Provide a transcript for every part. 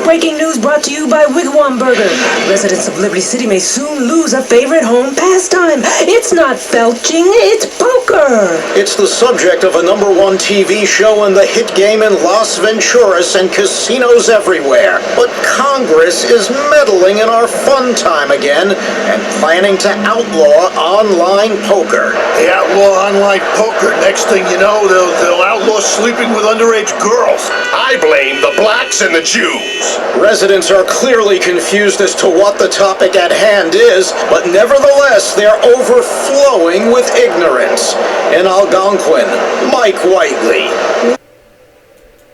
breaking news brought to you by Wigwam Burger. Residents of Liberty City may soon lose a favorite home pastime. It's not felching, it's poker. It's the subject of a #1 TV show and the hit game in Las Venturas and casinos everywhere. But Congress is meddling in our fun time again and planning to outlaw online poker. They outlaw online poker. Next thing you know, they'll outlaw sleeping with underage girls. I blame the blacks and the Jews. Residents are clearly confused as to what the topic at hand is, but nevertheless, they're overflowing with ignorance. In Algonquin, Mike Whiteley.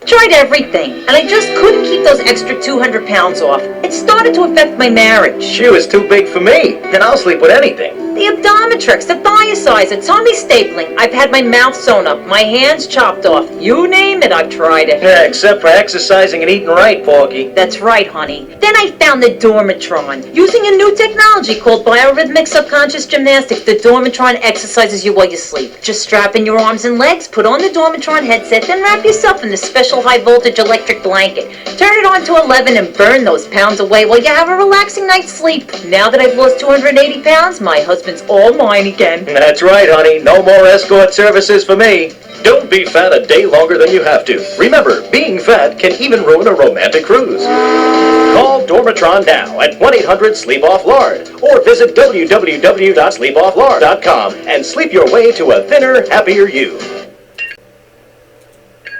Tried everything, and I just couldn't keep those extra 200 pounds off. It started to affect my marriage. She was too big for me. Then I'll sleep with anything. The Abdometrix, the Thiazides, the tummy stapling. I've had my mouth sewn up, my hands chopped off. You name it, I've tried it. Yeah, except for exercising and eating right, Porky. That's right, honey. Then I found the Dormitron. Using a new technology called biorhythmic subconscious gymnastics, the Dormitron exercises you while you sleep. Just strap in your arms and legs, put on the Dormitron headset, then wrap yourself in the special high-voltage electric blanket. Turn it on to 11 and burn those pounds away while you have a relaxing night's sleep. Now that I've lost 280 pounds, my husband's all mine again. That's right, honey. No more escort services for me. Don't be fat a day longer than you have to. Remember, being fat can even ruin a romantic cruise. Call Dormitron now at 1-800-SLEEP-OFF-LARD or visit www.sleepofflard.com and sleep your way to a thinner, happier you.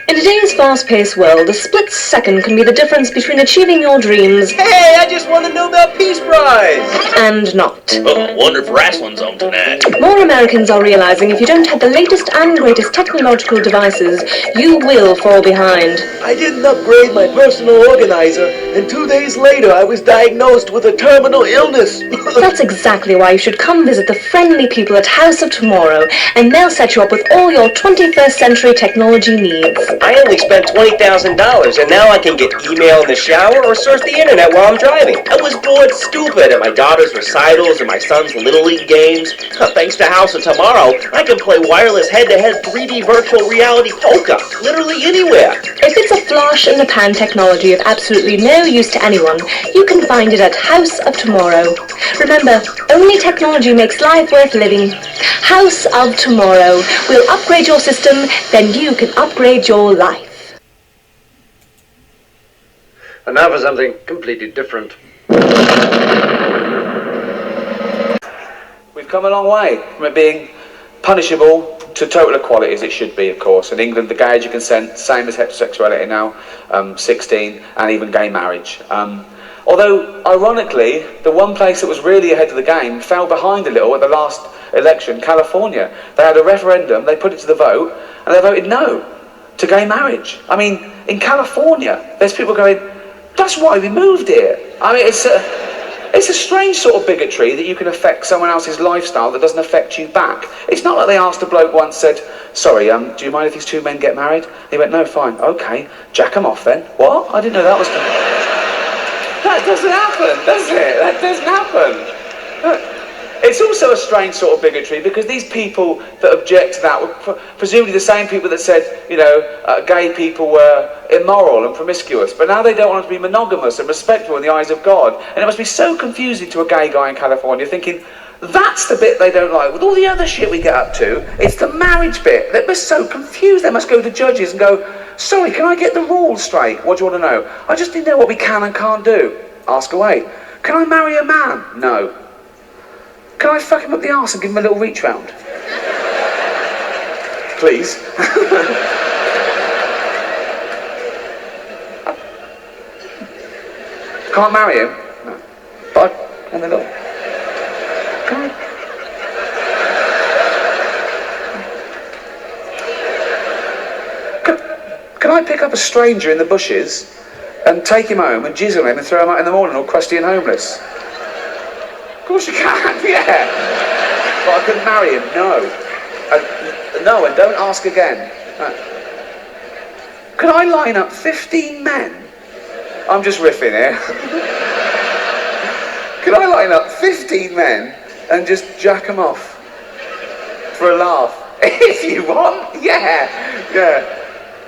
In today's fast-paced world, a split second can be the difference between achieving your dreams Hey, I just won the Nobel Peace Prize! and not. Oh, wonder if wrestling's on tonight. More Americans are realizing if you don't have the latest and greatest technological devices, you will fall behind. I didn't upgrade my personal organizer, and 2 days later I was diagnosed with a terminal illness. That's exactly why you should come visit the friendly people at House of Tomorrow, and they'll set you up with all your 21st century technology needs. I only spent $20,000 and now I can get email in the shower or surf the internet while I'm driving. I was bored stupid at my daughter's recitals and my son's Little League games. Thanks to House of Tomorrow, I can play wireless head-to-head 3D virtual reality poker literally anywhere. If it's a flash-in-the-pan technology of absolutely no use to anyone, you can find it at House of Tomorrow. Remember, only technology makes life worth living. House of Tomorrow. We'll upgrade your system, then you can upgrade your life. And now for something completely different. We've come a long way from it being punishable to total equality, as it should be, of course. In England, the gay age of consent, same as heterosexuality now, 16, and even gay marriage. Although, ironically, the one place that was really ahead of the game fell behind a little at the last election, California. They had a referendum, they put it to the vote, and they voted no to gay marriage. I mean, in California, there's people going, that's why we moved here. I mean, it's a strange sort of bigotry that you can affect someone else's lifestyle that doesn't affect you back. It's not like they asked a bloke once, said, sorry, do you mind if these two men get married? He went, no, fine, okay, jack them off then. What? I didn't know that was... That doesn't happen, does it? That doesn't happen. It's also a strange sort of bigotry because these people that object to that were presumably the same people that said, you know, gay people were immoral and promiscuous, but now they don't want to be monogamous and respectful in the eyes of God. And it must be so confusing to a gay guy in California thinking, that's the bit they don't like. With all the other shit we get up to, it's the marriage bit. They're so confused. They must go to judges and go, sorry, can I get the rules straight? What do you want to know? I just need to know what we can and can't do. Ask away. Can I marry a man? No. Can I fuck him up the arse and give him a little reach round? Please. Can't marry him? No. But and the little... Can I pick up a stranger in the bushes and take him home and jizz on him and throw him out in the morning all crusty and homeless? Of course you can, yeah. But I couldn't marry him, no. No, and don't ask again. No. Could I line up 15 men? I'm just riffing here. Could I line up 15 men and just jack them off? For a laugh. If you want, yeah.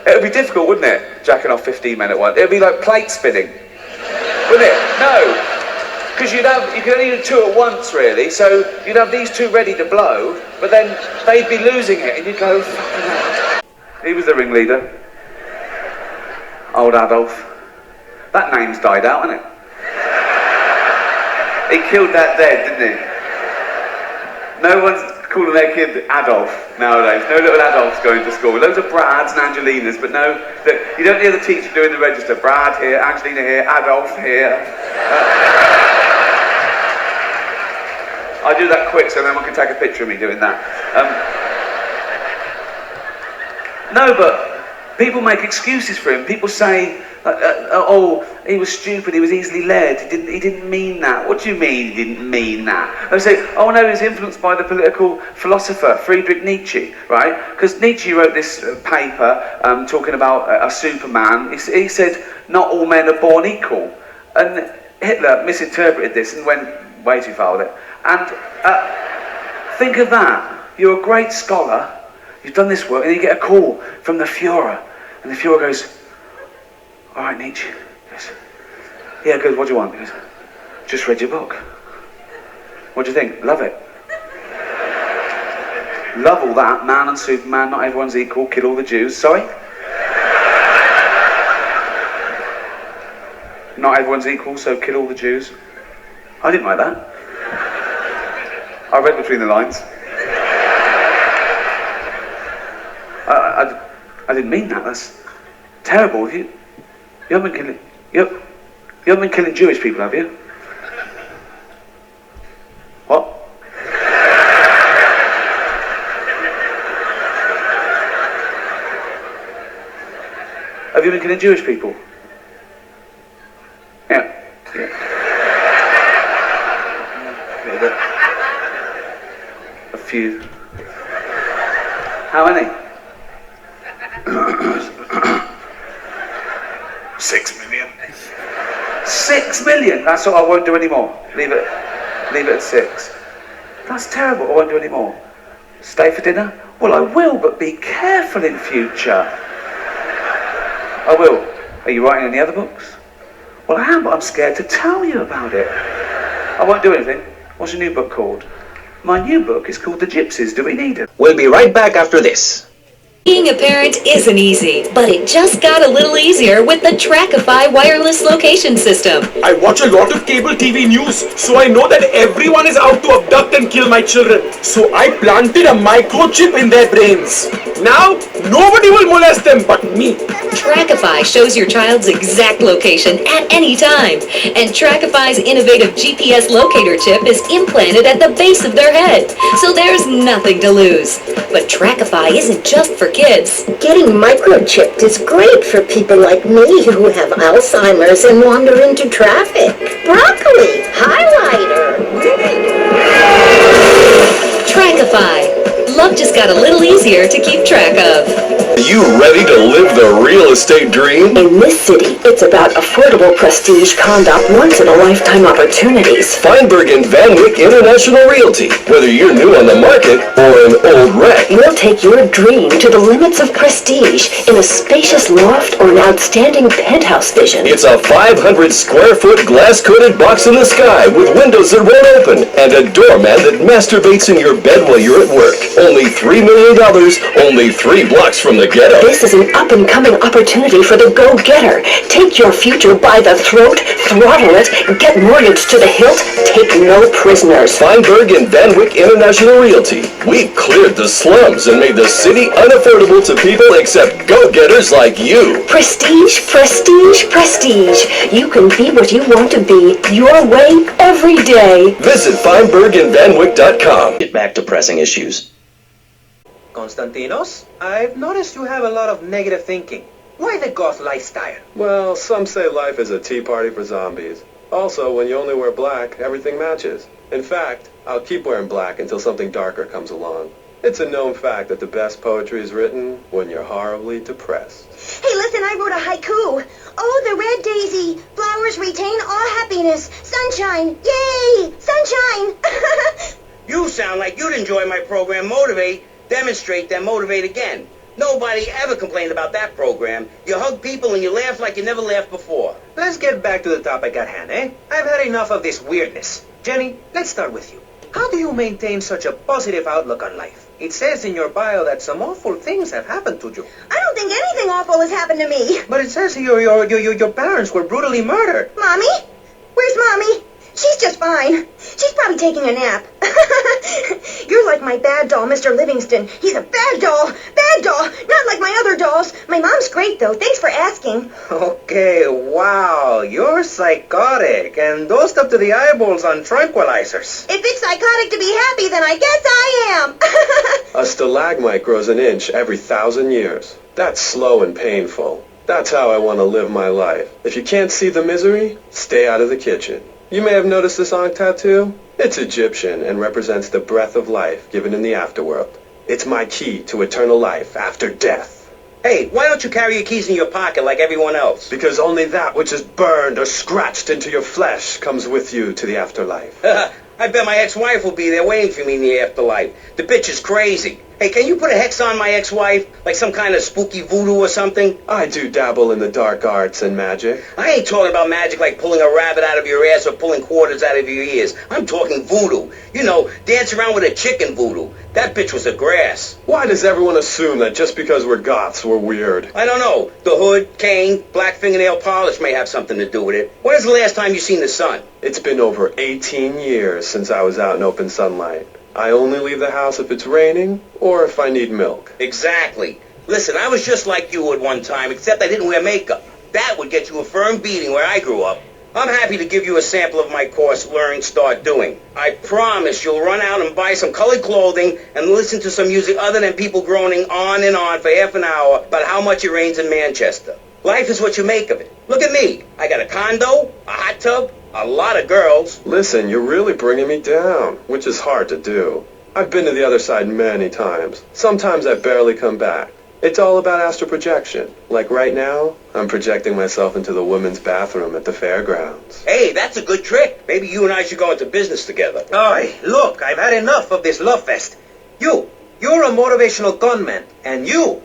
It would be difficult, wouldn't it? Jacking off 15 men at once. It would be like plate spinning. wouldn't it? No. Because you can only do two at once, really. So you'd have these two ready to blow, but then they'd be losing it, and you'd go, fucking hell. He was the ringleader. Old Adolf. That name's died out, hasn't it? He killed that dead, didn't he? No one's calling their kid Adolf nowadays. No little Adolfs going to school. Loads of Brads and Angelinas, but no, you don't hear the teacher doing the register. Brad here, Angelina here, Adolf here. I do that quick so no one can take a picture of me doing that. No, but people make excuses for him. People say, oh, he was stupid, he was easily led, he didn't mean that. What do you mean he didn't mean that? They say, oh no, he was influenced by the political philosopher Friedrich Nietzsche, right? Because Nietzsche wrote this paper talking about a Superman. He said, not all men are born equal. And Hitler misinterpreted this and went way too far with it. And think of that. You're a great scholar, you've done this work, and you get a call from the Führer. And the Führer goes, all right, Nietzsche. He goes, yeah, good, what do you want? He goes, just read your book. What do you think? Love it. Love all that, man and Superman, not everyone's equal, kill all the Jews. Sorry? Not everyone's equal, so kill all the Jews. I didn't write that. I read between the lines. I didn't mean that. That's terrible. You haven't been killing Jewish people, have you? What? Have you been killing Jewish people? Yeah. A few. How many? 6 million. 6 million? That's all, I won't do any more. Leave it at 6. That's terrible, I won't do any more. Stay for dinner? Well, I will, but be careful in future. I will. Are you writing any other books? Well, I am, but I'm scared to tell you about it. I won't do anything. What's your new book called? My new book is called The Gypsies. Do we need it? We'll be right back after this. Being a parent isn't easy, but it just got a little easier with the Trackify wireless location system. I watch a lot of cable TV news, so I know that everyone is out to abduct and kill my children. So I planted a microchip in their brains. Now, nobody will molest them but me. Trackify shows your child's exact location at any time. And Trackify's innovative GPS locator chip is implanted at the base of their head, so there's nothing to lose. But Trackify isn't just for kids. Getting microchipped is great for people like me who have Alzheimer's and wander into traffic. Broccoli, highlighter. Trackify. Love just got a little easier to keep track of. Are you ready to live the real estate dream? In this city, it's about affordable prestige condo once-in-a-lifetime opportunities. Feinberg and Van Wyck International Realty. Whether you're new on the market or an old wreck, We'll take your dream to the limits of prestige in a spacious loft or an outstanding penthouse vision. it's a 500 square foot glass-coated box in the sky with windows that won't open and a doorman that masturbates in your bed while you're at work. Only $3 million, only 3 blocks from the ghetto. This is an up-and-coming opportunity for the go-getter. Take your future by the throat, throttle it, get mortgaged to the hilt, take no prisoners. Feinberg and Van Wyck International Realty. We cleared the slums and made the city unaffordable to people except go-getters like you. Prestige, prestige, prestige. You can be what you want to be, your way, every day. Visit FeinbergandVanWyck.com. Get back to pressing issues. Konstantinos, I've noticed you have a lot of negative thinking. Why the goth lifestyle? Well, some say life is a tea party for zombies. Also, when you only wear black, everything matches. In fact, I'll keep wearing black until something darker comes along. It's a known fact that the best poetry is written when you're horribly depressed. Hey, listen, I wrote a haiku. Oh, the red daisy, flowers retain all happiness. Sunshine, yay, sunshine. You sound like you'd enjoy my program Motivate, Demonstrate, then Motivate Again. Nobody ever complained about that program. You hug people and you laugh like you never laughed before. Let's get back to the topic at hand, eh? I've had enough of this weirdness. Jenny, let's start with you. How do you maintain such a positive outlook on life? It says in your bio that some awful things have happened to you. I don't think anything awful has happened to me. But it says your parents were brutally murdered. Mommy? Where's Mommy? She's just fine. She's probably taking a nap. You're like my bad doll, Mr. Livingston. He's a bad doll. Bad doll. Not like my other dolls. My mom's great, though. Thanks for asking. Okay, wow. You're psychotic and dosed up to the eyeballs on tranquilizers. If it's psychotic to be happy, then I guess I am. A stalagmite grows an inch every 1,000 years. That's slow and painful. That's how I want to live my life. If you can't see the misery, stay out of the kitchen. You may have noticed this on tattoo. It's Egyptian and represents the breath of life given in the afterworld. It's my key to eternal life after death. Hey, why don't you carry your keys in your pocket like everyone else? Because only that which is burned or scratched into your flesh comes with you to the afterlife. I bet my ex-wife will be there waiting for me in the afterlife. The bitch is crazy. Hey, can you put a hex on my ex-wife? Like some kind of spooky voodoo or something? I do dabble in the dark arts and magic. I ain't talking about magic like pulling a rabbit out of your ass or pulling quarters out of your ears. I'm talking voodoo. You know, dance around with a chicken voodoo. That bitch was a grass. Why does everyone assume that just because we're goths, we're weird? I don't know. The hood, cane, black fingernail polish may have something to do with it. When's the last time you seen the sun? It's been over 18 years since I was out in open sunlight. I only leave the house if it's raining or if I need milk. Exactly. Listen, I was just like you at one time, except I didn't wear makeup. That would get you a firm beating where I grew up. I'm happy to give you a sample of my course, Learn, Start Doing. I promise you'll run out and buy some colored clothing and listen to some music other than people groaning on and on for half an hour about how much it rains in Manchester. Life is what you make of it. Look at me. I got a condo, a hot tub, a lot of girls. Listen, you're really bringing me down, which is hard to do. I've been to the other side many times. Sometimes I barely come back. It's all about astral projection. Like right now, I'm projecting myself into the women's bathroom at the fairgrounds. Hey, that's a good trick. Maybe you and I should go into business together. Oi, look, I've had enough of this love fest. You're a motivational gunman, and you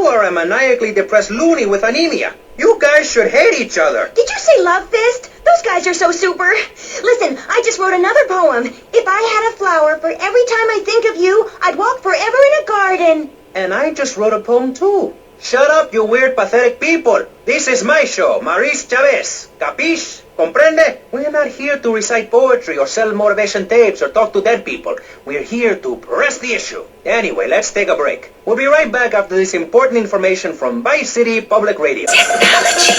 are a maniacally depressed loony with anemia. You guys should hate each other. Did you say love fist? Those guys are so super. Listen, I just wrote another poem. If I had a flower for every time I think of you, I'd walk forever in a garden. And I just wrote a poem too. Shut up, you weird, pathetic people. This is my show, Maurice Chavez. Capiche? Comprende? We're not here to recite poetry or sell motivation tapes or talk to dead people. We're here to press the issue. Anyway, let's take a break. We'll be right back after this important information from Vice City Public Radio. Technology.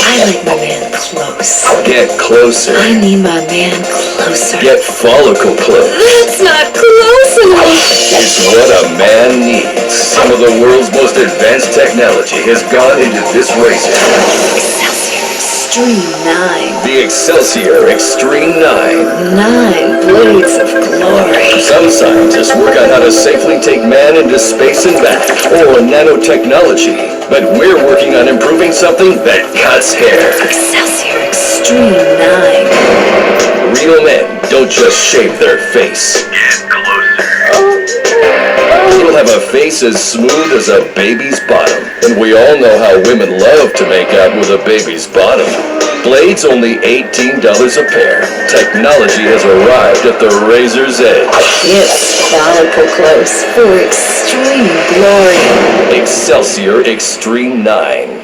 I like my man close. Get closer. I need my man closer. Get follicle close. That's not close enough. It's what a man needs. Some of the world's most advanced technology has gone into this razor. Extreme 9. The Excelsior Extreme 9. 9 blades of glory. Some scientists work on how to safely take man into space and back, or nanotechnology. But we're working on improving something that cuts hair. Excelsior Extreme 9. Real men don't just shave their face. Get closer. You'll have a face as smooth as a baby's bottom. And we all know how women love to make out with a baby's bottom. Blades only $18 a pair. Technology has arrived at the razor's edge. It's follicle close for extreme glory. Excelsior Extreme 9.